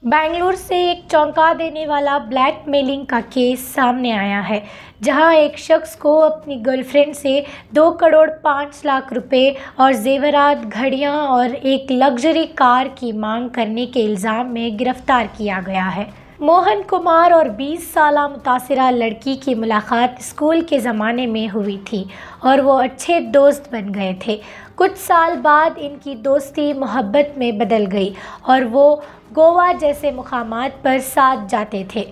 बेंगलुरु से एक चौंका देने वाला ब्लैक मेलिंग का केस सामने आया है, जहां एक शख्स को अपनी गर्लफ्रेंड से 2 करोड़ 5 लाख रुपए और जेवरात, घड़ियां और एक लग्जरी कार की मांग करने के इल्ज़ाम में गिरफ्तार किया गया है। मोहन कुमार और 20 साला मुतासिरा लड़की की मुलाकात स्कूल के ज़माने में हुई थी और वो अच्छे दोस्त बन गए थे। कुछ साल बाद इनकी दोस्ती मोहब्बत में बदल गई और वो गोवा जैसे मुकामात पर साथ जाते थे।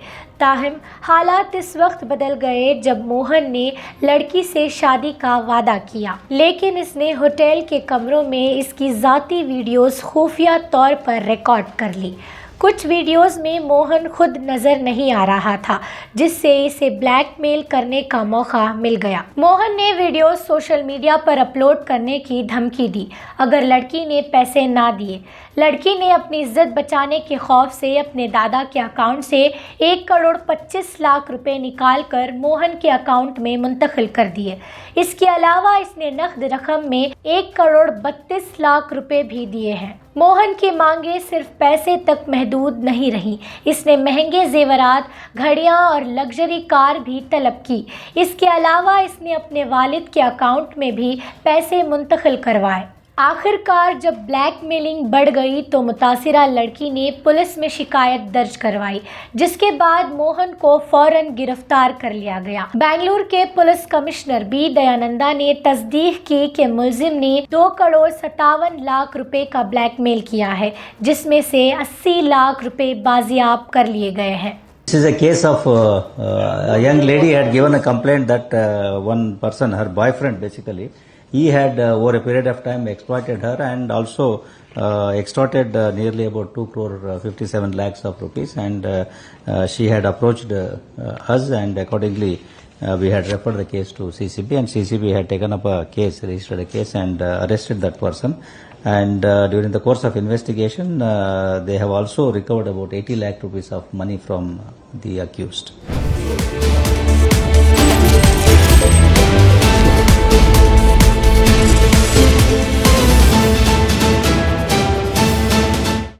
ताहम हालात इस वक्त बदल गए जब मोहन ने लड़की से शादी का वादा किया, लेकिन इसने होटल के कमरों में इसकी ज़ाती वीडियोस खुफिया तौर पर रिकॉर्ड कर ली। कुछ वीडियोस में मोहन खुद नज़र नहीं आ रहा था, जिससे इसे ब्लैकमेल करने का मौका मिल गया। मोहन ने वीडियोस सोशल मीडिया पर अपलोड करने की धमकी दी अगर लड़की ने पैसे ना दिए। लड़की ने अपनी इज्जत बचाने के खौफ से अपने दादा के अकाउंट से 1 करोड़ 25 लाख रुपए निकाल कर मोहन के अकाउंट में मुंतकिल कर दिए। इसके अलावा इसने नकद रकम में 1 करोड़ 32 लाख रुपए भी दिए हैं। मोहन की मांगे सिर्फ पैसे तक महदूद नहीं रहीं, इसने महंगे जेवरात, घड़ियां और लग्जरी कार भी तलब की। इसके अलावा इसने अपने वालिद के अकाउंट में भी पैसे मुंतकिल करवाए। आखिरकार जब ब्लैकमेलिंग बढ़ गई तो मुतासिरा लड़की ने पुलिस में शिकायत दर्ज करवाई, जिसके बाद मोहन को फौरन गिरफ्तार कर लिया गया। बेंगलुरु के पुलिस कमिश्नर बी दयानंदा ने तस्दीक की कि मुलजिम ने 2 करोड़ 57 लाख रुपए का ब्लैकमेल किया है, जिसमें से 80 लाख रुपए बाजियाब कर लिए गए हैं। This is a case of a young lady had given a complaint that one person, her boyfriend basically, he had over a period of time exploited her and also extorted nearly about 2 crore 57 lakhs of rupees, and she had approached us, and accordingly we had referred the case to CCB, and CCB had taken up a case, registered a case and arrested that person. And during the course of investigation they have also recovered about 80 lakh rupees of money from the accused.